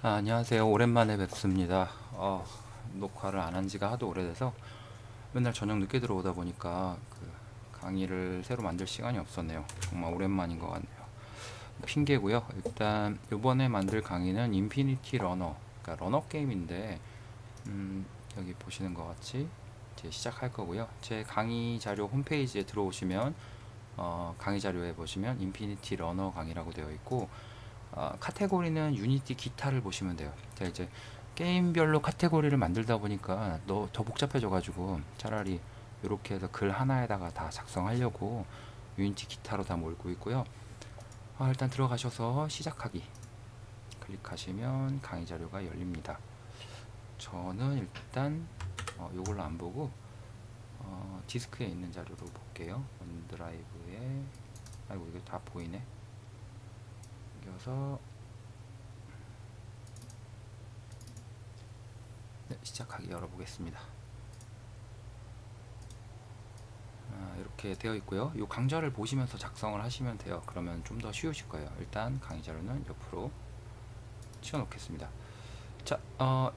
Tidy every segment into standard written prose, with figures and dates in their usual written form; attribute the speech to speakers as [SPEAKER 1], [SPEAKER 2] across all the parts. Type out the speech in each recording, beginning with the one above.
[SPEAKER 1] 안녕하세요. 오랜만에 뵙습니다. 녹화를 안 한 지가 하도 오래돼서 맨날 저녁 늦게 들어오다 보니까 강의를 새로 만들 시간이 없었네요. 정말 오랜만인 것 같네요. 핑계고요. 일단 이번에 만들 강의는 인피니티 러너, 그러니까 러너 게임인데 여기 보시는 것 같이 이제 시작할 거고요. 제 강의 자료 홈페이지에 들어오시면 강의 자료에 보시면 인피니티 러너 강의라고 되어 있고 카테고리는 유니티 기타를 보시면 돼요. 제가 이제 게임별로 카테고리를 만들다 보니까 더 복잡해져 가지고 차라리 이렇게 해서 글 하나에다가 다 작성하려고 유니티 기타로 다 몰고 있고요. 일단 들어가셔서 시작하기 클릭하시면 강의 자료가 열립니다. 저는 일단 이걸로 안 보고 디스크에 있는 자료로 볼게요. 원드라이브에 아이고 이거 다 보이네. 여기서 시작하기 열어보겠습니다. 이렇게 되어 있고요. 이 강좌를 보시면서 작성을 하시면 돼요. 그러면 좀 더 쉬우실 거예요. 일단 강의 자료는 옆으로 치워 놓겠습니다. 자,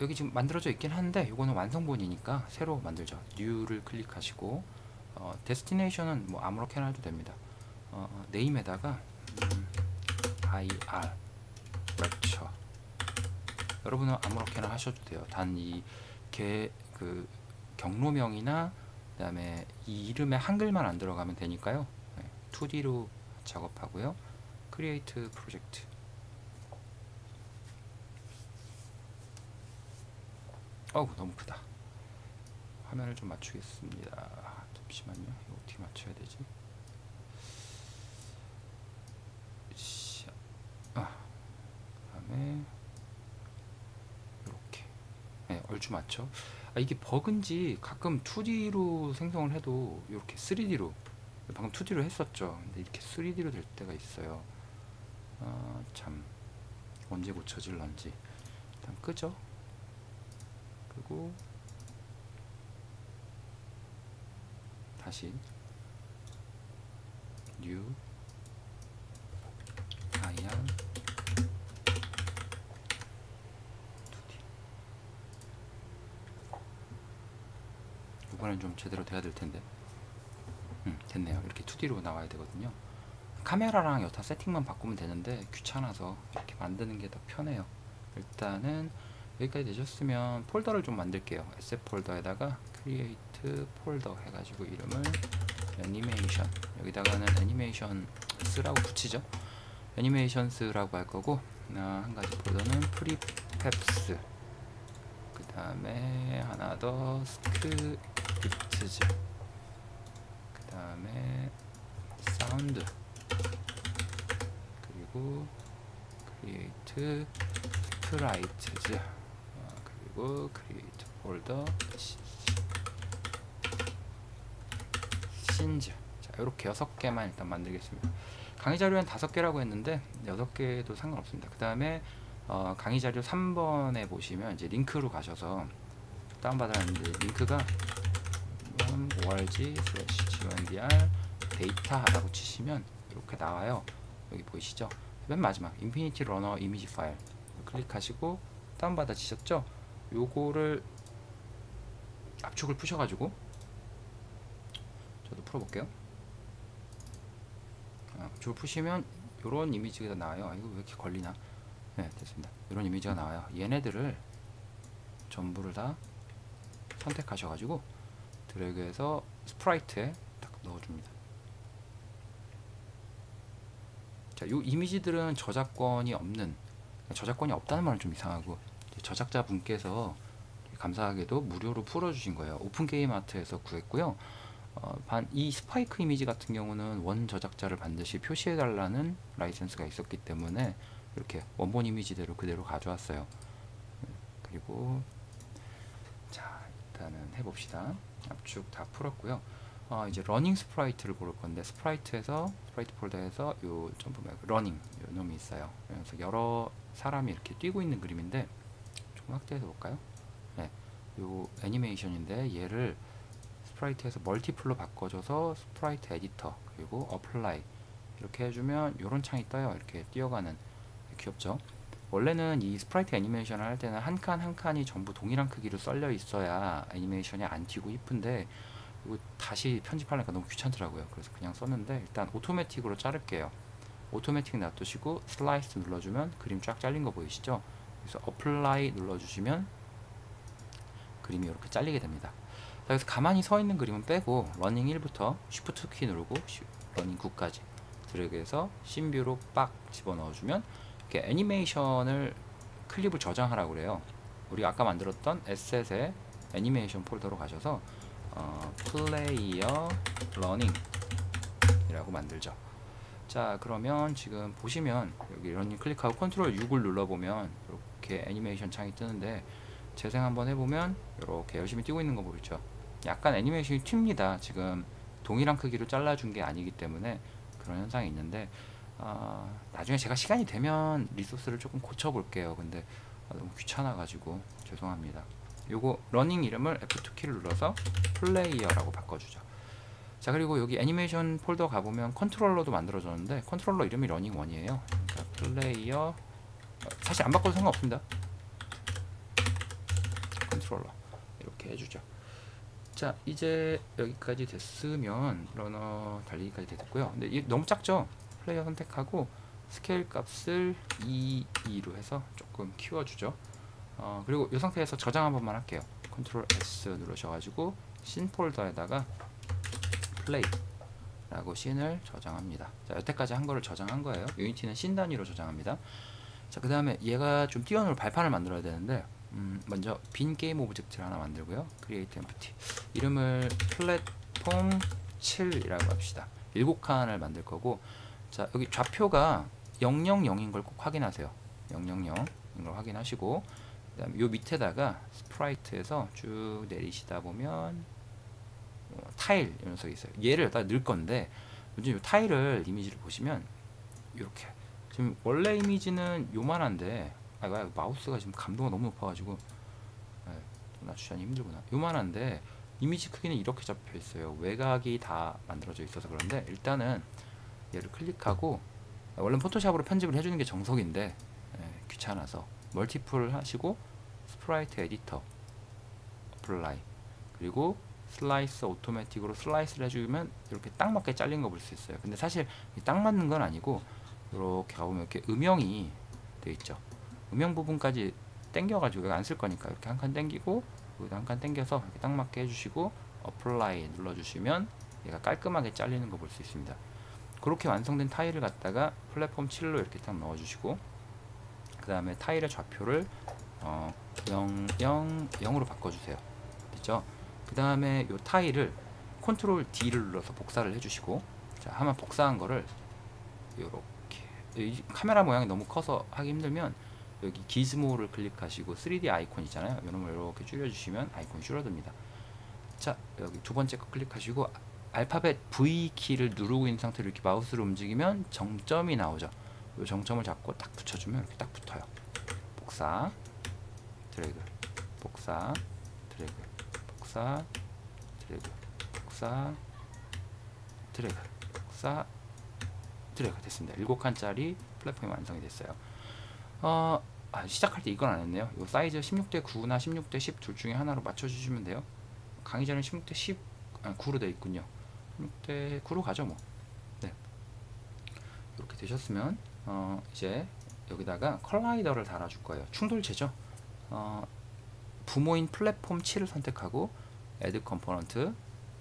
[SPEAKER 1] 여기 지금 만들어져 있긴 한데 이거는 완성본이니까 새로 만들죠. New를 클릭하시고 데스티네이션은 뭐 아무렇게나 해도 됩니다. 네임에다가 IR 렉처 여러분은 아무렇게나 하셔도 돼요. 단 이 경로명이나 그 다음에 이 이름에 한글만 안 들어가면 되니까요. 2D로 작업하고요. 크리에이트 프로젝트 너무 크다. 화면을 좀 맞추겠습니다. 잠시만요. 이거 어떻게 맞춰야 되지? 그다음에 이렇게 얼추 맞죠? 이게 버그인지 가끔 2D로 생성을 해도 이렇게 3D로 방금 2D로 했었죠. 근데 이렇게 3D로 될 때가 있어요. 참 언제 고쳐질런지 일단 끄죠. 그리고 다시 new IR 2D 이번엔 좀 제대로 돼야 될 텐데 됐네요. 이렇게 2D로 나와야 되거든요. 카메라랑 여타 세팅만 바꾸면 되는데 귀찮아서 이렇게 만드는 게 더 편해요. 일단은 여기까지 되셨으면 폴더를 좀 만들게요. 에셋 폴더에다가 크리에이트 폴더 해가지고 이름을 애니메이션, 여기다가는 애니메이션스라고 붙이죠. 애니메이션스라고 할 거고, 한 가지 폴더는 프리펩스, 그 다음에 하나 더 스크립트즈, 그 다음에 사운드, 그리고 크리에이트 스프라이트즈, 그리고 크리에이트 폴더 신즈. 자, 이렇게 6개만 일단 만들겠습니다. 강의 자료는 5개라고 했는데 6개도 상관없습니다. 그 다음에 강의 자료 3번에 보시면 이제 링크로 가셔서 다운받았는데 링크가 org/gondr 데이터라고 치시면 이렇게 나와요. 여기 보이시죠? 맨 마지막 인피니티 러너 이미지 파일 클릭하시고 다운받아지셨죠? 요거를 압축을 푸셔가지고 저도 풀어볼게요. 압축을 푸시면 요런 이미지가 나와요. 이거 왜 이렇게 걸리나? 네, 됐습니다. 이런 이미지가 나와요. 얘네들을 전부를 다 선택하셔가지고 드래그해서 스프라이트에 딱 넣어줍니다. 자, 요 이미지들은 저작권이 없다는 말은 좀 이상하고 저작자분께서 감사하게도 무료로 풀어주신 거예요. 오픈게임 아트에서 구했고요. 이 스파이크 이미지 같은 경우는 원 저작자를 반드시 표시해달라는 라이센스가 있었기 때문에 이렇게 원본 이미지대로 그대로 가져왔어요. 그리고 자, 일단은 해봅시다. 압축 다 풀었고요. 이제 러닝 스프라이트를 고를 건데 스프라이트 폴더에서 요 점프 러닝 요 놈이 있어요. 그래서 여러 사람이 이렇게 뛰고 있는 그림인데 좀 확대해서 볼까요? 네, 요 애니메이션인데 얘를 스프라이트에서 멀티플로 바꿔줘서 스프라이트 에디터 그리고 어플라이 이렇게 해주면 요런 창이 떠요. 이렇게 뛰어가는 귀엽죠? 원래는 이 스프라이트 애니메이션을 할 때는 한 칸 한 칸이 전부 동일한 크기로 썰려 있어야 애니메이션이 안 튀고 이쁜데 이거 다시 편집하려니까 너무 귀찮더라고요. 그래서 그냥 썼는데 일단 오토매틱으로 자를게요. 오토매틱 놔두시고 슬라이스 눌러주면 그림 쫙 잘린 거 보이시죠? 그래서 어플라이 눌러주시면 그림이 이렇게 잘리게 됩니다. 자, 그래서 가만히 서 있는 그림은 빼고 러닝 1부터 쉬프트 키 누르고 러닝 9까지 드래그해서 씬뷰로 빡 집어넣어주면 이렇게 애니메이션을 클립을 저장하라고 그래요. 우리가 아까 만들었던 에셋의 애니메이션 폴더로 가셔서 플레이어 러닝 이라고 만들죠. 자, 그러면 지금 보시면 여기 러닝 클릭하고 컨트롤 6을 눌러보면 이렇게 애니메이션 창이 뜨는데 재생 한번 해보면 이렇게 열심히 뛰고 있는 거 보이죠. 약간 애니메이션이 튑니다. 지금 동일한 크기로 잘라준 게 아니기 때문에 그런 현상이 있는데 나중에 제가 시간이 되면 리소스를 조금 고쳐볼게요. 근데 너무 귀찮아가지고 죄송합니다. 요거 러닝 이름을 F2키를 눌러서 플레이어라고 바꿔주죠. 자, 그리고 여기 애니메이션 폴더 가보면 컨트롤러도 만들어졌는데 컨트롤러 이름이 러닝1이에요. 그러니까 플레이어 사실 안 바꿔도 상관없습니다. 컨트롤러 이렇게 해주죠. 자, 이제 여기까지 됐으면 러너 달리기까지 됐고요. 근데 이게 너무 작죠? 플레이어 선택하고 스케일 값을 2로 해서 조금 키워주죠. 그리고 이 상태에서 저장 한 번만 할게요. 컨트롤 S 누르셔가지고 씬 폴더에다가 플레이 라고 씬을 저장합니다. 자, 여태까지 한 거를 저장한 거예요. 유니티는 씬 단위로 저장합니다. 자, 그 다음에 얘가 좀 뛰어놀 발판을 만들어야 되는데 먼저 빈 게임 오브젝트를 하나 만들고요. create empty 이름을 플랫폼 7이라고 합시다. 7칸을 만들 거고, 자, 여기 좌표가 000인 걸 꼭 확인하세요. 000인 걸 확인하시고, 그 다음에 요 밑에다가 스프라이트에서 쭉 내리시다 보면 타일 이런 녀석이 있어요. 얘를 여기다 넣을 건데 요즘 이 타일을 이미지를 보시면 이렇게 지금 원래 이미지는 요만한데 마우스가 지금 감도가 너무 높아가지고 낮추자니 힘들구나. 요만한데 이미지 크기는 이렇게 잡혀 있어요. 외곽이 다 만들어져 있어서 그런데 일단은 얘를 클릭하고 원래 포토샵으로 편집을 해주는 게 정석인데 귀찮아서 멀티플 하시고 스프라이트 에디터 어플라이 그리고 슬라이스 오토매틱으로 슬라이스를 해주면 이렇게 딱 맞게 잘린 거 볼 수 있어요. 근데 사실 딱 맞는 건 아니고 이렇게 가보면 이렇게 음영이 돼 있죠. 음영 부분까지 당겨가지고 안 쓸 거니까 이렇게 한 칸 당기고 여기도 한 칸 당겨서 이렇게 딱 맞게 해주시고 어플라이 눌러주시면 얘가 깔끔하게 잘리는 거 볼 수 있습니다. 그렇게 완성된 타일을 갖다가 플랫폼 7로 이렇게 딱 넣어주시고 그 다음에 타일의 좌표를 0, 0, 0으로 바꿔주세요. 됐죠? 그 다음에 이 타일을 컨트롤 D를 눌러서 복사를 해주시고, 자, 한번 복사한 거를 이렇게 카메라 모양이 너무 커서 하기 힘들면 여기 기즈모를 클릭하시고 3D 아이콘 있잖아요. 이놈을 이렇게 줄여주시면 아이콘이 줄어듭니다. 자, 여기 두 번째 거 클릭하시고 알파벳 V 키를 누르고 있는 상태로 이렇게 마우스를 움직이면 정점이 나오죠. 이 정점을 잡고 딱 붙여주면 이렇게 딱 붙어요. 복사, 드래그, 복사, 드래그, 복사, 드래그, 복사, 드래그, 복사, 드래그 됐습니다. 7칸짜리 플랫폼이 완성이 됐어요. 시작할 때 이건 안 했네요. 이 사이즈 16:9나 16:10 둘 중에 하나로 맞춰주시면 돼요. 강의 전에 16:10, 9로 되어 있군요. 16:9로 가죠 뭐. 네. 이렇게 되셨으면 이제 여기다가 컬라이더를 달아줄 거예요. 충돌체죠. 부모인 플랫폼 7을 선택하고 Add Component,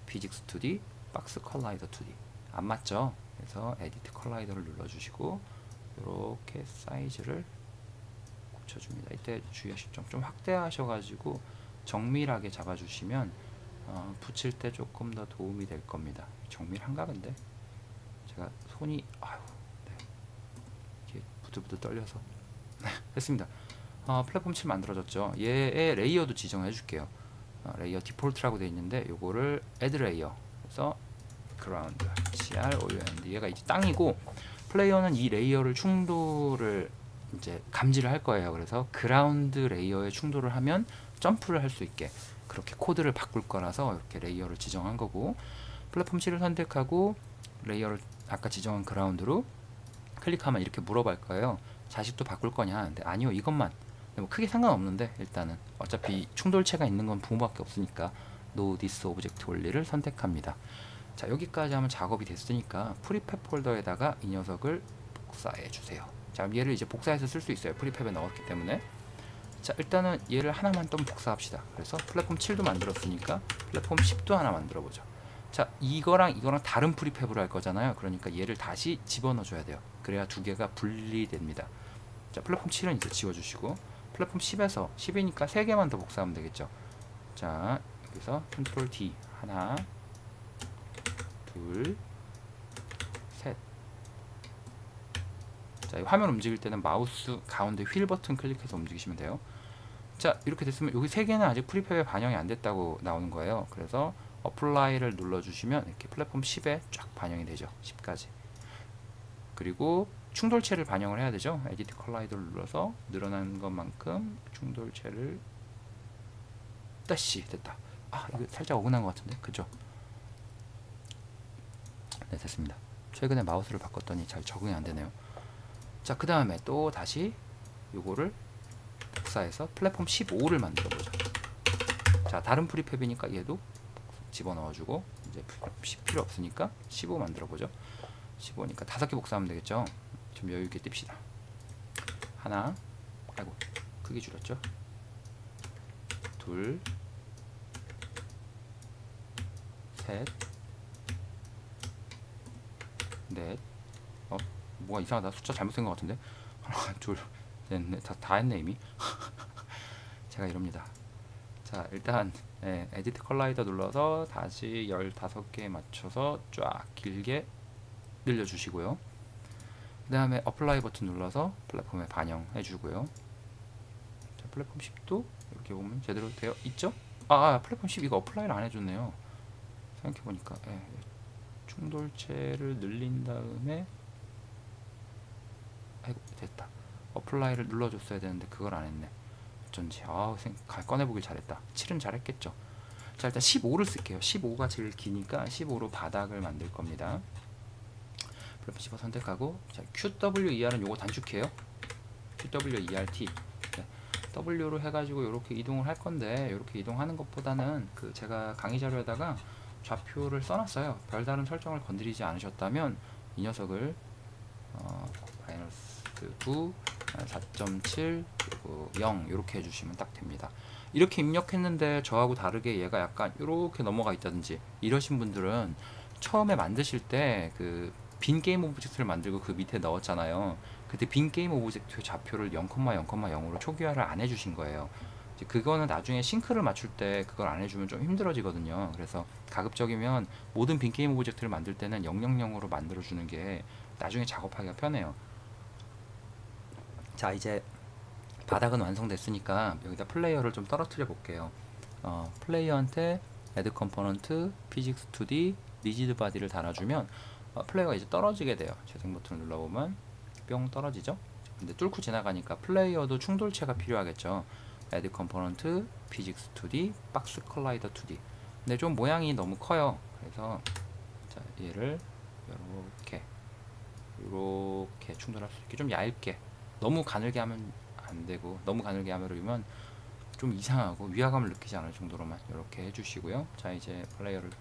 [SPEAKER 1] Physics 2D, Box Collider 2D 안 맞죠? 그래서 Edit Collider를 눌러주시고 이렇게 사이즈를 고쳐줍니다. 이때 주의하실 점 좀 확대하셔가지고 정밀하게 잡아주시면 붙일 때 조금 더 도움이 될 겁니다. 정밀한가 근데 제가 손이 네. 이렇게 부들부들 떨려서 됐습니다. 플랫폼 7 만들어졌죠. 얘의 레이어도 지정해 줄게요. 레이어 디폴트라고 되어 있는데 요거를 add 레이어 그래서 ground CROUND 얘가 이제 땅이고 플레이어는 이 레이어를 충돌을 이제 감지를 할 거예요. 그래서 그라운드 레이어에 충돌을 하면 점프를 할 수 있게 그렇게 코드를 바꿀 거라서 이렇게 레이어를 지정한 거고, 플랫폼 C를 선택하고 레이어를 아까 지정한 그라운드로 클릭하면 이렇게 물어볼 거예요. 자식도 바꿀 거냐? 근데 아니요, 이것만. 근데 뭐 크게 상관없는데 일단은 어차피 충돌체가 있는 건 부모밖에 없으니까 No This Object Only를 선택합니다. 자, 여기까지 하면 작업이 됐으니까 프리팹 폴더에다가 이 녀석을 복사해 주세요. 자, 얘를 이제 복사해서 쓸 수 있어요. 프리팹에 넣었기 때문에. 자, 일단은 얘를 하나만 좀 복사합시다. 그래서 플랫폼 7도 만들었으니까 플랫폼 10도 하나 만들어 보죠. 자, 이거랑 다른 프리팹으로 할 거잖아요. 그러니까 얘를 다시 집어넣어 줘야 돼요. 그래야 두 개가 분리됩니다. 자, 플랫폼 7은 이제 지워주시고 플랫폼 10에서 10이니까 3개만 더 복사하면 되겠죠. 자, 여기서 컨트롤 D 하나 둘 셋. 자, 이 화면 움직일 때는 마우스 가운데 휠 버튼 클릭해서 움직이시면 돼요. 자, 이렇게 됐으면 여기 3개는 아직 프리팹에 반영이 안 됐다고 나오는 거예요. 그래서 어플라이를 눌러주시면 이렇게 플랫폼 10에 쫙 반영이 되죠. 10까지. 그리고 충돌체를 반영을 해야 되죠. 에디트 컬라이더를 눌러서 늘어난 것만큼 충돌체를 다시 됐다. 아, 이거 살짝 어긋난 것 같은데, 그죠? 네, 됐습니다. 최근에 마우스를 바꿨더니 잘 적응이 안 되네요. 자, 그 다음에 또 다시 요거를 복사해서 플랫폼 15를 만들어 보죠. 자, 다른 프리팹이니까 얘도 집어넣어주고 이제 10 필요 없으니까 15 만들어 보죠. 15니까 5개 복사하면 되겠죠. 좀 여유있게 띱시다. 하나, 아이고 크기 줄였죠. 둘, 셋, 넷. 뭐가 이상하다. 숫자 잘못 쓴 것 같은데. 하나, 둘, 셋, 넷. 다 했네 이미. 제가 이럽니다. 자, 일단 에디트 컬라이더 눌러서 다시 15개에 맞춰서 쫙 길게 늘려주시고요. 그 다음에 어플라이 버튼 눌러서 플랫폼에 반영해 주고요. 자, 플랫폼 10도 이렇게 보면 제대로 되어 있죠? 플랫폼 10 이거 어플라이를 안 해줬네요. 생각해보니까 충돌체를 늘린 다음에 아이고 됐다. 어플라이를 눌러줬어야 되는데 그걸 안 했네. 어쩐지 꺼내보길 잘했다. 7은 잘했겠죠. 자, 일단 15를 쓸게요. 15가 제일 기니까 15로 바닥을 만들 겁니다. 플랫폼 15 선택하고, 자, QWER은 요거 단축해요. QWERT. 네. W로 해가지고 이렇게 이동을 할 건데, 이렇게 이동하는 것보다는 제가 강의 자료에다가 좌표를 써놨어요. 별다른 설정을 건드리지 않으셨다면 이 녀석을 마이너스 9, 4.7, 그리고 0 이렇게 해주시면 딱 됩니다. 이렇게 입력했는데 저하고 다르게 얘가 약간 이렇게 넘어가 있다든지 이러신 분들은 처음에 만드실 때 빈 게임 오브젝트를 만들고 그 밑에 넣었잖아요. 그때 빈 게임 오브젝트의 좌표를 0,0,0으로 초기화를 안 해주신 거예요. 이제 그거는 나중에 싱크를 맞출 때 그걸 안 해주면 좀 힘들어지거든요. 그래서 가급적이면 모든 빈 게임 오브젝트를 만들 때는 000으로 만들어주는 게 나중에 작업하기가 편해요. 자, 이제 바닥은 완성됐으니까 여기다 플레이어를 좀 떨어뜨려 볼게요. 플레이어한테 add component, physics 2D, rigid body를 달아주면 플레이어가 이제 떨어지게 돼요. 재생 버튼을 눌러보면 뿅 떨어지죠. 근데 뚫고 지나가니까 플레이어도 충돌체가 필요하겠죠. add component, physics 2D, box collider 2D. 근데 좀 모양이 너무 커요. 그래서 자, 얘를 이렇게 충돌할 수 있게 좀 얇게, 너무 가늘게 하면 안 되고, 너무 가늘게 하면 좀 이상하고 위화감을 느끼지 않을 정도로만 이렇게 해주시고요. 자, 이제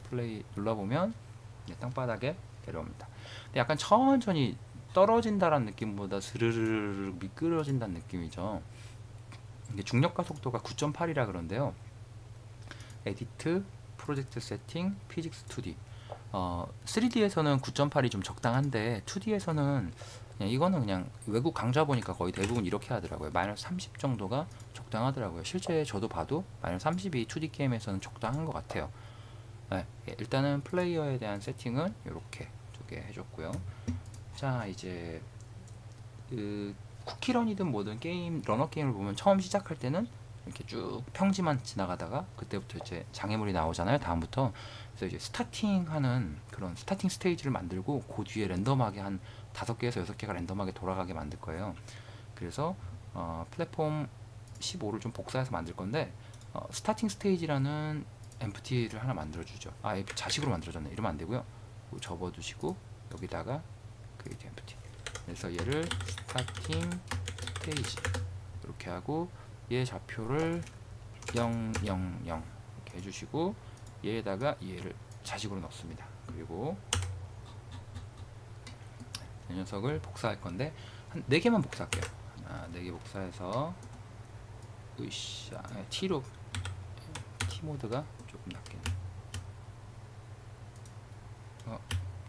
[SPEAKER 1] 플레이 눌러보면 땅바닥에 내려옵니다. 근데 약간 천천히 떨어진다라는 느낌보다 스르르르 미끄러진다는 느낌이죠. 이게 중력가 속도가 9.8이라 그런데요. 에디트, 프로젝트 세팅, 피직스 2D. 3D에서는 9.8이 좀 적당한데 2D에서는 이거는 그냥 외국 강좌 보니까 거의 대부분 이렇게 하더라고요. 마이너스 30 정도가 적당하더라고요. 실제 저도 봐도 마이너스 30이 2D 게임에서는 적당한 것 같아요. 네, 일단은 플레이어에 대한 세팅은 이렇게 두 개 해줬고요. 자, 이제 쿠키런이든 뭐든 러너 게임을 보면 처음 시작할 때는 이렇게 쭉 평지만 지나가다가 그때부터 이제 장애물이 나오잖아요. 다음부터. 그래서 이제 스타팅하는 그런 스타팅 스테이지를 만들고 그 뒤에 랜덤하게 한 5개에서 6개가 랜덤하게 돌아가게 만들 거예요. 그래서 플랫폼 15를 좀 복사해서 만들 건데 스타팅 스테이지라는 empty를 하나 만들어주죠. 자식으로 만들어졌네. 이러면 안 되고요. 접어두시고 여기다가 create empty. 그래서 얘를 스타팅 스테이지 이렇게 하고 얘 좌표를 0, 0, 0 이렇게 해주시고 얘에다가 얘를 자식으로 넣습니다. 그리고 이 녀석을 복사할 건데 한 4개만 복사할게요. 하나, 4개 복사해서 으쌰, T로 T 모드가 조금 낫겠네.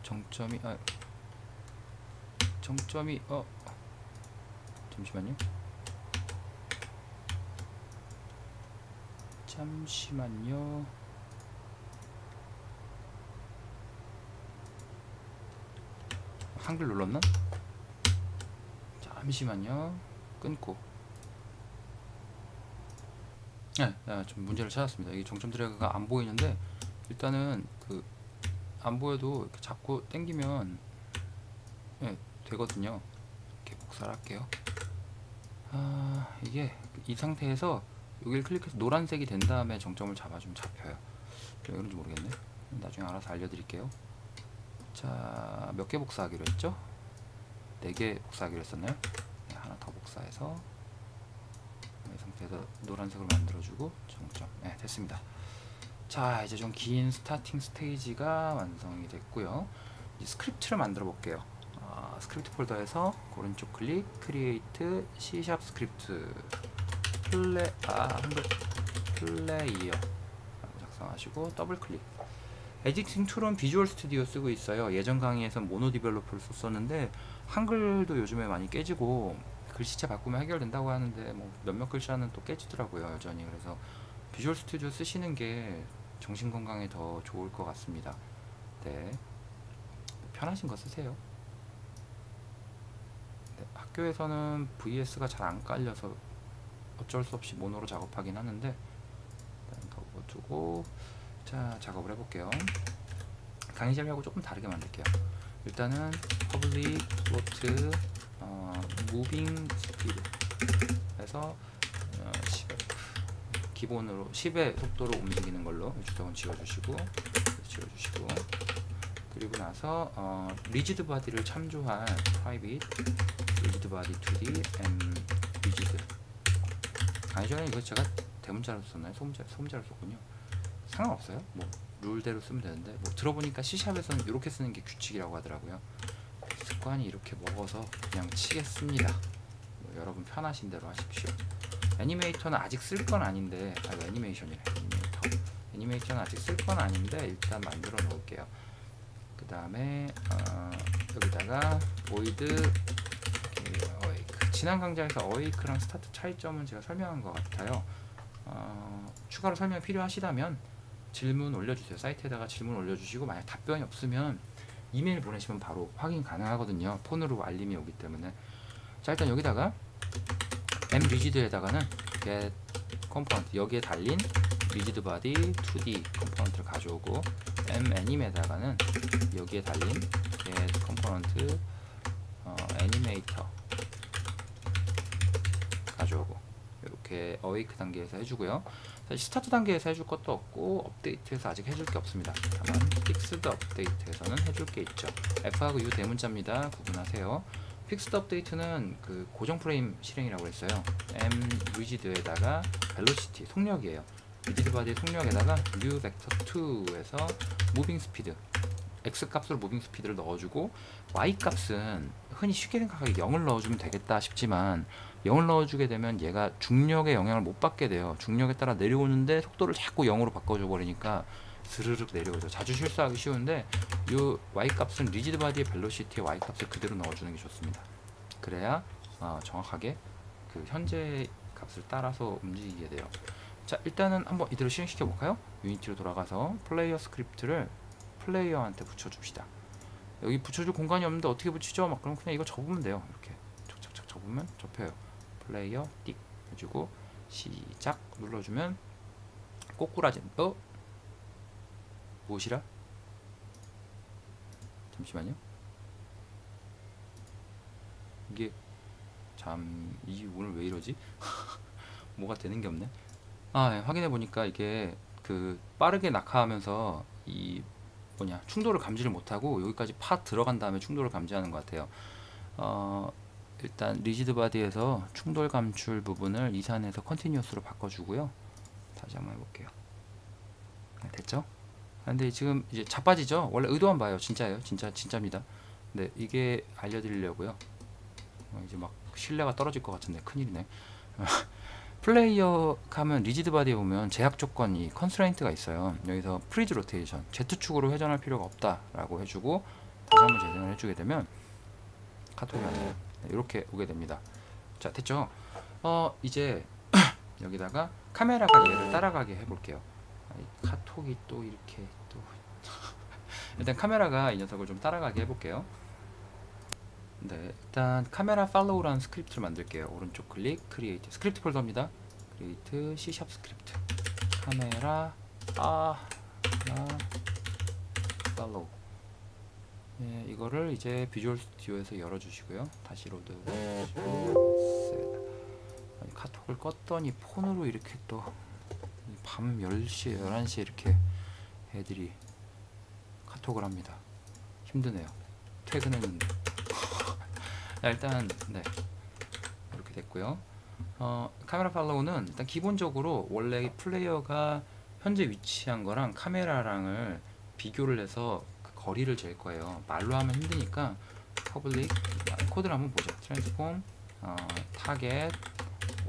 [SPEAKER 1] 정점이 잠시만요. 한글 눌렀나? 잠시만요. 끊고. 네, 좀 문제를 찾았습니다. 이게 정점 드래그가 안 보이는데 일단은 안 보여도 이렇게 자꾸 당기면 되거든요. 이렇게 복사를 할게요. 이게 이 상태에서 여기를 클릭해서 노란색이 된 다음에 정점을 잡아주면 잡혀요. 왜 그런지 모르겠네. 나중에 알아서 알려드릴게요. 자, 몇 개 복사하기로 했죠? 4개 복사하기로 했었나요? 네, 하나 더 복사해서 이 상태에서 노란색으로 만들어주고 정점. 네, 됐습니다. 자, 이제 좀 긴 스타팅 스테이지가 완성이 됐고요. 이제 스크립트를 만들어 볼게요. 스크립트 폴더에서 오른쪽 클릭, 크리에이트, C# 스크립트, 플레이어 작성하시고 더블 클릭. 에디팅 툴은 비주얼 스튜디오 쓰고 있어요. 예전 강의에선 모노 디벨로퍼를 썼었는데 한글도 요즘에 많이 깨지고 글씨체 바꾸면 해결된다고 하는데 뭐 몇몇 글자는 또 깨지더라고요, 여전히. 그래서 비주얼 스튜디오 쓰시는 게 정신 건강에 더 좋을 것 같습니다. 네, 편하신 거 쓰세요. 네, 학교에서는 VS가 잘 안 깔려서 어쩔 수 없이 모노로 작업하긴 하는데 일단 접어두고 자, 작업을 해볼게요. 강의 전략하고 조금 다르게 만들게요. 일단은 public float moving speed 해서 10의 기본으로 10의 속도로 움직이는 걸로 주석은 지워주시고 그리고 나서 rigid body를 참조한 private rigid body 2D and rigid. 강의 전에 이거 제가 대문자로 썼나요? 소문자로 썼군요. 상관없어요. 뭐 룰대로 쓰면 되는데 뭐 들어보니까 C샵에서는 이렇게 쓰는 게 규칙이라고 하더라고요. 습관이 이렇게 먹어서 그냥 치겠습니다. 뭐 여러분 편하신 대로 하십시오. 애니메이터는 아직 쓸 건 아닌데 애니메이션이래. 애니메이터는 아직 쓸 건 아닌데 일단 만들어 놓을게요. 그 다음에 여기다가 void awake. 지난 강좌에서 awake랑 스타트 차이점은 제가 설명한 것 같아요. 추가로 설명 필요하시다면 질문 올려주세요. 사이트에다가 질문 올려주시고 만약 답변이 없으면 이메일 보내시면 바로 확인 가능하거든요. 폰으로 알림이 오기 때문에. 자, 일단 여기다가 mRigid에다가는 get component 여기에 달린 rigid body 2D 컴포넌트를 가져오고 manim에다가는 여기에 달린 get component animator 가져오고 이렇게 awake 단계에서 해주고요. 사실 스타트 단계에서 해줄 것도 없고 업데이트에서 아직 해줄 게 없습니다. 다만 픽스드 업데이트에서는 해줄 게 있죠. F하고 U 대문자입니다. 구분하세요. 픽스드 업데이트는 그 고정 프레임 실행이라고 했어요. mRigid에다가 velocity 속력이에요. rigid body의 속력에다가 new vector 2에서 moving speed x 값으로 무빙 스피드를 넣어주고 y 값은 흔히 쉽게 생각하기 0을 넣어주면 되겠다 싶지만 0을 넣어주게 되면 얘가 중력의 영향을 못 받게 돼요. 중력에 따라 내려오는데 속도를 자꾸 0으로 바꿔줘 버리니까 스르륵 내려오죠. 자주 실수하기 쉬운데 이 y 값은 리지드 바디의 벨로시티의 y 값을 그대로 넣어주는 게 좋습니다. 그래야 정확하게 그 현재 값을 따라서 움직이게 돼요. 자, 일단은 한번 이대로 실행시켜 볼까요? 유니티로 돌아가서 플레이어 스크립트를 플레이어한테 붙여줍시다. 여기 붙여줄 공간이 없는데 어떻게 붙이죠? 막 그럼 그냥 이거 접으면 돼요. 이렇게 척척척 접으면 접혀요. 플레이어 띡 해주고 시작 눌러주면 꼬꾸라지 무엇이라? 잠시만요. 이게 이 오늘 왜 이러지? 뭐가 되는 게 없네. 네, 확인해 보니까 이게 그 빠르게 낙하하면서 이 충돌을 감지를 못하고 여기까지 팍 들어간 다음에 충돌을 감지하는 것 같아요. 일단 리지드 바디에서 충돌 감출 부분을 이산에서 컨티뉴어스로 바꿔주고요. 다시 한번 해볼게요. 네, 됐죠? 근데 지금 이제 자빠지죠? 원래 의도한 바예요. 진짜예요. 진짜입니다. 네, 이게 알려드리려고요. 이제 막 신뢰가 떨어질 것 같은데 큰일이네. 플레이어 하면 리지드 바디에 보면 제약 조건이 컨스트레인트가 있어요. 여기서 프리즈 로테이션 Z축으로 회전할 필요가 없다라고 해주고 다시 한번 재생을 해주게 되면 카톡이 와요. 네, 이렇게 오게 됩니다. 자, 됐죠? 이제 여기다가 카메라가 얘를 따라가게 해볼게요. 카톡이 또 이렇게 또 일단 카메라가 이 녀석을 좀 따라가게 해볼게요. 네, 일단 카메라 팔로우라는 스크립트를 만들게요. 오른쪽 클릭, 크리에이트 스크립트 폴더입니다. 크리에이트 C# 스크립트 카메라 팔로우. 네, 이거를 이제 비주얼 스튜디오에서 열어주시고요. 다시 로드 해주시고 카톡을 껐더니 폰으로 이렇게 또 밤 10시, 11시에 이렇게 애들이 카톡을 합니다. 힘드네요. 퇴근했는데. 일단 네, 이렇게 됐고요. 카메라 팔로우는 일단 기본적으로 원래 플레이어가 현재 위치한 거랑 카메라랑을 비교를 해서 그 거리를 잴 거예요. 말로 하면 힘드니까 퍼블릭 코드를 한번 보죠. 트랜스폼 타겟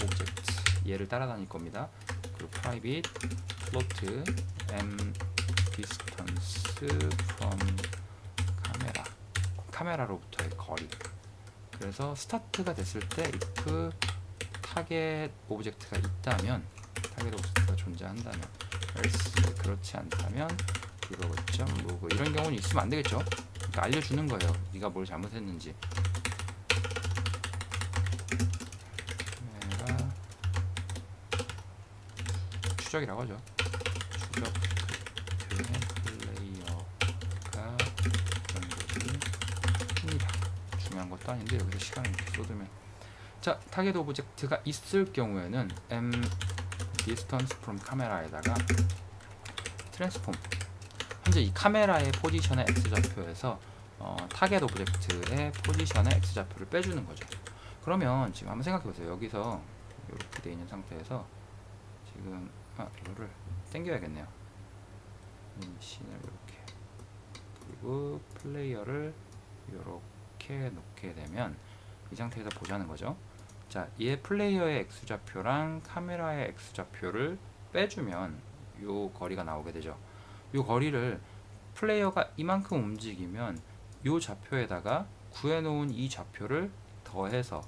[SPEAKER 1] 오브젝트 얘를 따라다닐 겁니다. 그리고 private float m distance from 카메라로부터의 거리. 그래서 스타트가 됐을 때 if 타겟 오브젝트가 있다면, 타겟 오브젝트가 존재한다면, else 그렇지 않다면 move 이런 경우는 있으면 안 되겠죠. 그러니까 알려주는 거예요. 네가 뭘 잘못했는지. 카메라 추적이라고 하죠. 추적 플레이어가 중요한 것도 아닌데 여기서 시간을 이렇게 쏟으면, 자, 타겟 오브젝트가 있을 경우에는 m distance from 카메라에다가 트랜스폼, 현재 이 카메라의 포지션의 x좌표에서 타겟 오브젝트의 포지션의 x좌표를 빼주는 거죠. 그러면 지금 한번 생각해 보세요. 여기서 이렇게 되어 있는 상태에서 지금 이거를 당겨야겠네요. 임신을 이렇게, 그리고 플레이어를 이렇게 놓게 되면 이 상태에서 보자는 거죠. 자, 얘 플레이어의 x좌표랑 카메라의 x좌표를 빼주면 요 거리가 나오게 되죠. 요 거리를 플레이어가 이만큼 움직이면 요 좌표에다가 구해놓은 이 좌표를 더해서,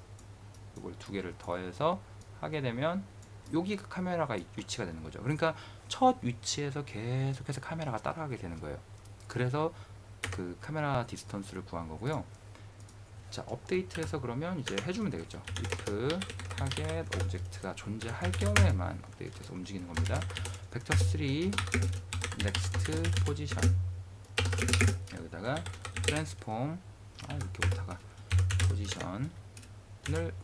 [SPEAKER 1] 이걸 두 개를 더해서 하게 되면 여기가 카메라가 위치가 되는 거죠. 그러니까 첫 위치에서 계속해서 카메라가 따라가게 되는 거예요. 그래서 그 카메라 디스턴스를 구한 거고요. 자, 업데이트해서 그러면 이제 해주면 되겠죠. if 타겟 오브젝트가 존재할 경우에만 업데이트해서 움직이는 겁니다. 벡터 3 next position, 여기다가 트랜스폼 이렇게 오다가 포지션을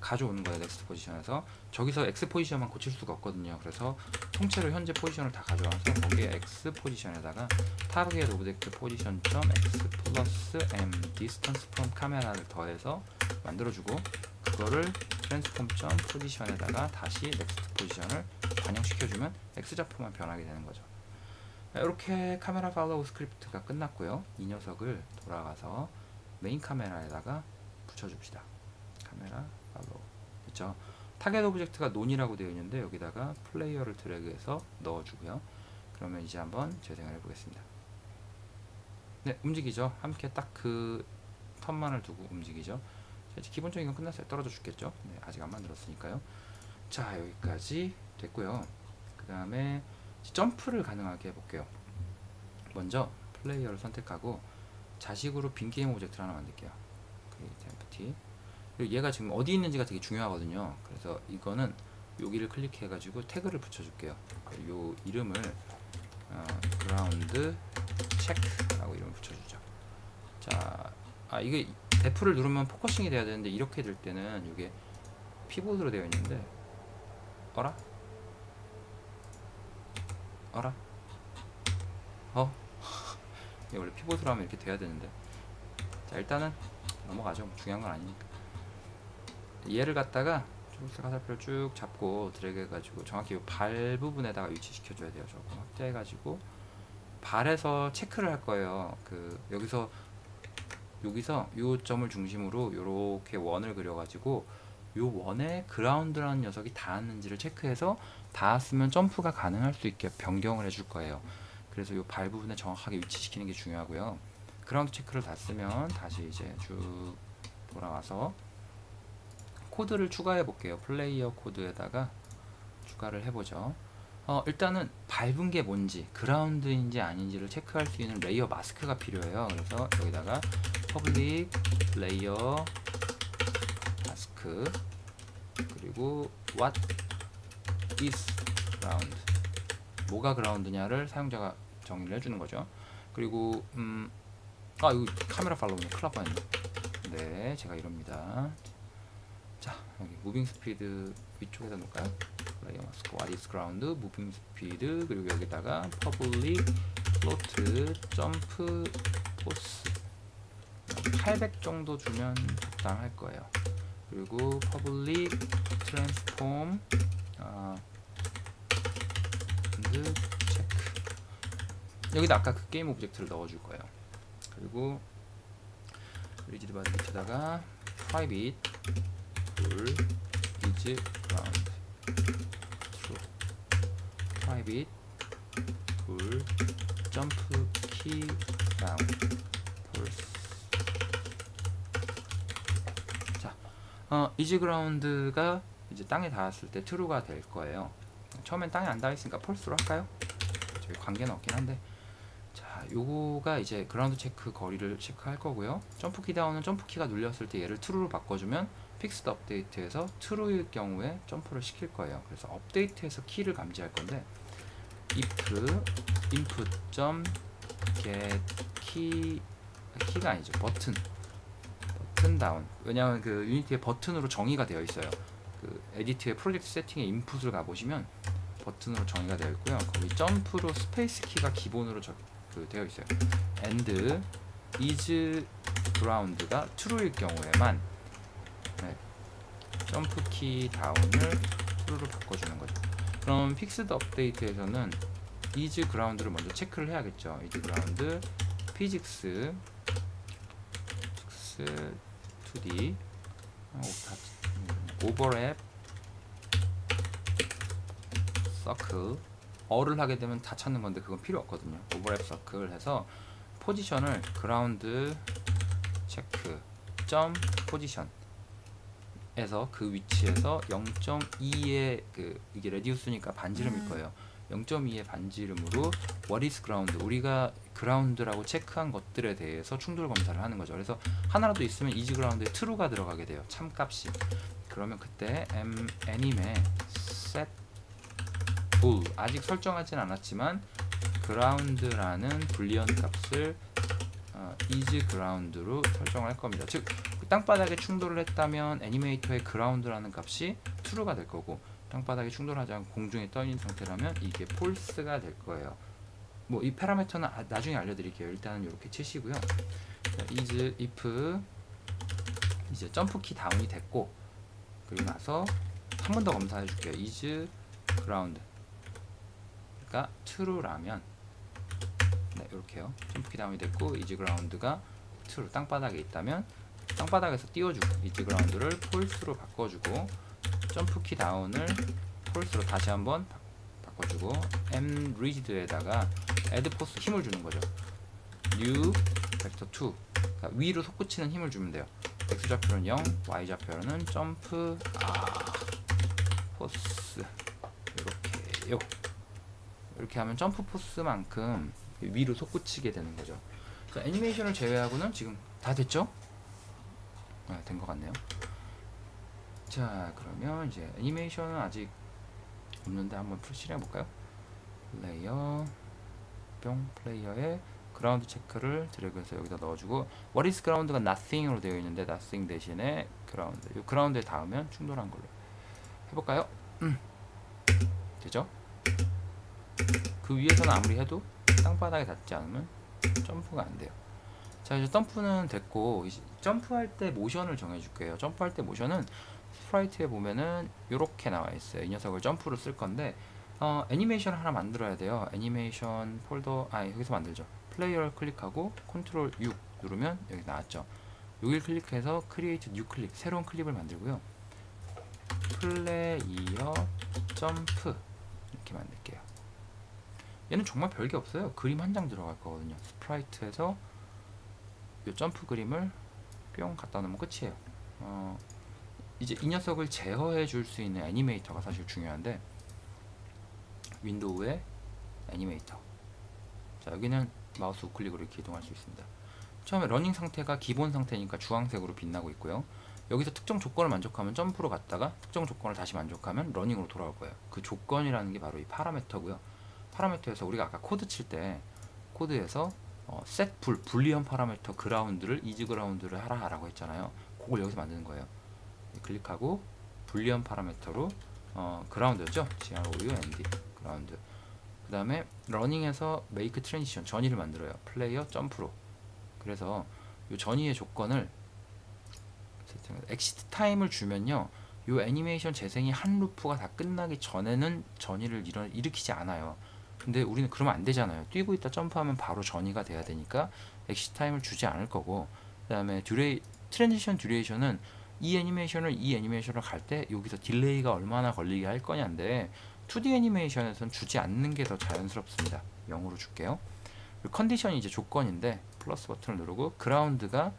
[SPEAKER 1] 가져오는 거예요. 넥스트 포지션에서. 저기서 x 포지션만 고칠 수가 없거든요. 그래서 통째로 현재 포지션을 다 가져와서 거기에 x 포지션에다가 타겟 오브젝트 포지션 점 x 플러스 m 디스턴스 프롬 카메라를 더해서 만들어주고, 그거를 트랜스폼 점 포지션에다가 다시 넥스트 포지션을 반영시켜주면 x 좌표만 변하게 되는 거죠. 이렇게 카메라 팔로우 스크립트가 끝났고요. 이 녀석을 돌아가서 메인 카메라에다가 붙여줍시다. 카메라 팔로우 됐죠. 타겟 오브젝트가 논이라고 되어 있는데 여기다가 플레이어를 드래그해서 넣어주고요. 그러면 이제 한번 재생을 해보겠습니다. 네, 움직이죠. 함께 딱 그 턴만을 두고 움직이죠. 자, 이제 기본적인 건 끝났어요. 떨어져 죽겠죠. 네, 아직 안 만들었으니까요. 자, 여기까지 됐고요. 그 다음에 점프를 가능하게 해볼게요. 먼저 플레이어를 선택하고 자식으로 빈 게임 오브젝트를 하나 만들게요. create empty. 그리고 얘가 지금 어디 있는지가 되게 중요하거든요. 그래서 이거는 여기를 클릭해 가지고 태그를 붙여줄게요. 요 이름을 ground check라고 이름을 붙여주죠. 자, 이게 F를 누르면 포커싱이 돼야 되는데 이렇게 될 때는 이게 피봇으로 되어 있는데, 어라? 이게 원래 피봇으로 하면 이렇게 돼야 되는데, 자, 일단은 넘어가죠. 중요한 건 아니니까. 얘를 갖다가 초록색 화살표를 쭉 잡고 드래그 해가지고 정확히 발 부분에다가 위치시켜줘야 돼요. 조금 확대해가지고 발에서 체크를 할 거예요. 여기서 요 점을 중심으로 요렇게 원을 그려가지고 요 원에 그라운드라는 녀석이 닿았는지를 체크해서 닿았으면 점프가 가능할 수 있게 변경을 해줄 거예요. 그래서 요 발 부분에 정확하게 위치시키는 게 중요하고요. 그라운드 체크를 다 쓰면 다시 이제 쭉 돌아와서 코드를 추가해 볼게요. 플레이어 코드에다가 추가를 해보죠. 일단은 밟은 게 뭔지, 그라운드인지 아닌지를 체크할 수 있는 레이어 마스크가 필요해요. 그래서 여기다가 public layer mask 그리고 what is ground, 뭐가 그라운드냐를 사용자가 정의를 해주는 거죠. 그리고 이거 카메라 팔로우네. 큰일 날 뻔했네. 네, 제가 이럽니다. 자, 여기 무빙 스피드 위쪽에다 놓을까요? 레이어 마스크 what is ground, 무빙 스피드, 그리고 여기다가 public float 점프 포스 800 정도 주면 적당할 거예요. 그리고 public transform and check, 여기다 아까 그 게임 오브젝트를 넣어줄 거예요. 그리고 리지드 바디 밑에다가 private tool is ground true, private tool jump key down false. 자, is ground가 이제 땅에 닿았을 때 true가 될 거예요. 처음엔 땅에 안 닿아있으니까 false로 할까요? 저희 관계는 없긴 한데. 자, 요거가 이제 그라운드 체크 거리를 체크할 거고요. 점프 키 다운은 점프 키가 눌렸을 때 얘를 true로 바꿔주면 픽스드 업데이트에서 true일 경우에 점프를 시킬 거예요. 그래서 업데이트에서 키를 감지할 건데 if input.get 키가 아니죠. 버튼 다운. 왜냐하면 그 유니티의 버튼으로 정의가 되어 있어요. 그 에디트의 프로젝트 세팅에 인풋을 가보시면 버튼으로 정의가 되어 있고요. 거기 점프로 스페이스 키가 기본으로 되어 있어요. and is ground가 true일 경우에만 점프 키 다운을 true로 바꿔주는 거죠. 그럼 픽스드 업데이트에서는 is ground를 먼저 체크를 해야겠죠. is ground physics 2D overlap circle, 어를 하게 되면 다 찾는 건데 그건 필요 없거든요. overlap circle 해서 포지션을 그라운드 체크 점 포지션 에서 그 위치에서 0.2의 이게 레디우스니까 반지름일 거예요. 0.2의 반지름으로 what is ground, 우리가 그라운드라고 체크한 것들에 대해서 충돌 검사를 하는 거죠. 그래서 하나라도 있으면 is ground에 true가 들어가게 돼요. 참값이. 그러면 그때 anim에 set bool, 아직 설정하진 않았지만 ground라는 불리언 값을 is ground로 설정을 할 겁니다. 즉 땅바닥에 충돌을 했다면 애니메이터의 ground라는 값이 true가 될 거고, 땅바닥에 충돌하지 않고 공중에 떠 있는 상태라면 이게 false가 될 거예요. 뭐 이 파라미터는 나중에 알려드릴게요. 일단은 이렇게 치시고요. is if 이제 점프 키 다운이 됐고, 그리고 나서 한 번 더 검사해 줄게요. is ground 그러니까 true라면 이렇게요. 점프 키 다운이 됐고 is ground가 true, 땅바닥에 있다면 땅바닥에서 띄워주고 is ground를 false로 바꿔주고 점프 키 다운을 false로 다시 한번 바꿔주고 m rigid에다가 add force 힘을 주는 거죠. new vector 2, 그러니까 위로 솟구치는 힘을 주면 돼요. x 좌표는 0, y 좌표는 점프 포스 이렇게요. 이렇게 하면 점프 포스만큼 위로 솟구치게 되는 거죠. 자, 애니메이션을 제외하고는 지금 다 됐죠? 된 것 같네요. 자, 그러면 이제 애니메이션은 아직 없는데 한번 실행해 볼까요? 플레이어 뿅, 플레이어에 그라운드 체크를 드래그해서 여기다 넣어주고 what is ground가 nothing으로 되어 있는데 nothing 대신에 그라운드, 이 그라운드에 닿으면 충돌한 걸로 해볼까요? 되죠? 그 위에서는 아무리 해도 땅바닥에 닿지 않으면 점프가 안 돼요. 자, 이제 점프는 됐고, 이제 점프할 때 모션을 정해줄게요. 점프할 때 모션은 스프라이트에 보면은 이렇게 나와 있어요. 이 녀석을 점프로 쓸 건데 애니메이션 하나 만들어야 돼요. 애니메이션 폴더 여기서 만들죠. 플레이어를 클릭하고 컨트롤 6 누르면 여기 나왔죠. 여기를 클릭해서 크리에이트 뉴 클립, 새로운 클립을 만들고요. 플레이어 점프 이렇게 만들게요. 얘는 정말 별게 없어요. 그림 한 장 들어갈 거거든요. 스프라이트에서 이 점프 그림을 뿅 갖다 놓으면 끝이에요. 이제 이 녀석을 제어해 줄 수 있는 애니메이터가 사실 중요한데, 윈도우에 애니메이터. 자, 여기는 마우스 우클릭으로 이렇게 이동할 수 있습니다. 처음에 러닝 상태가 기본 상태니까 주황색으로 빛나고 있고요. 여기서 특정 조건을 만족하면 점프로 갔다가 특정 조건을 다시 만족하면 러닝으로 돌아올 거예요. 그 조건이라는 게 바로 이 파라미터고요. 파라미터에서 우리가 아까 코드 칠 때 코드에서 set 불리언 파라미터 그라운드를 이즈 그라운드를 하라 라고 했잖아요. 그걸 여기서 만드는 거예요. 클릭하고 불리언 파라미터로 그라운드였죠. GROUND 그라운드. 그 다음에 러닝에서 make transition 전이를 만들어요. 플레이어 점프로. 그래서 이 전이의 조건을 엑시트 타임을 주면요, 이 애니메이션 재생이 한 루프가 다 끝나기 전에는 전이를 일으키지 않아요. 근데 우리는 그러면 안 되잖아요. 뛰고 있다 점프하면 바로 전이가 돼야 되니까 엑시트 타임을 주지 않을 거고, 그 다음에 트랜지션 듀레이션은 이 애니메이션을 갈 때 여기서 딜레이가 얼마나 걸리게 할 거냐인데, 2D 애니메이션에서는 주지 않는 게 더 자연스럽습니다. 0으로 줄게요. 컨디션이 이제 조건인데 플러스 버튼을 누르고 그라운드가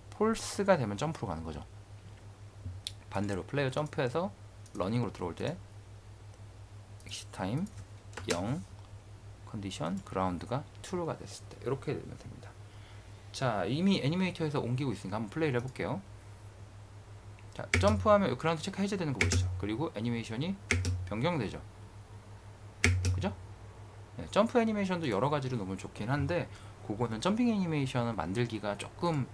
[SPEAKER 1] 폴스가 되면 점프로 가는 거죠. 반대로 플레이어 점프해서 러닝으로 들어올 때 엑시트 타임 0, 컨디션 그라운드가 true가 됐을 때 이렇게 되면 됩니다. 자, 이미 애니메이터에서 옮기고 있으니까 한번 플레이를 해볼게요. 자, 점프하면 그라운드 체크 해제되는 거 보이시죠? 그리고 애니메이션이 변경되죠. 그죠? 네, 점프 애니메이션도 여러 가지로 너무 좋긴 한데, 그거는 점핑 애니메이션을 만들기가 조금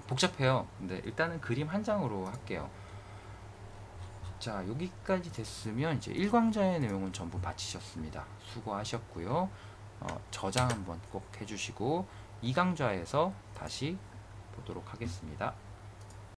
[SPEAKER 1] 복잡해요. 근데 일단은 그림 한 장으로 할게요. 자, 여기까지 됐으면 이제 1강좌의 내용은 전부 마치셨습니다. 수고하셨고요. 저장 한번 꼭 해주시고 2강좌에서 다시 보도록 하겠습니다.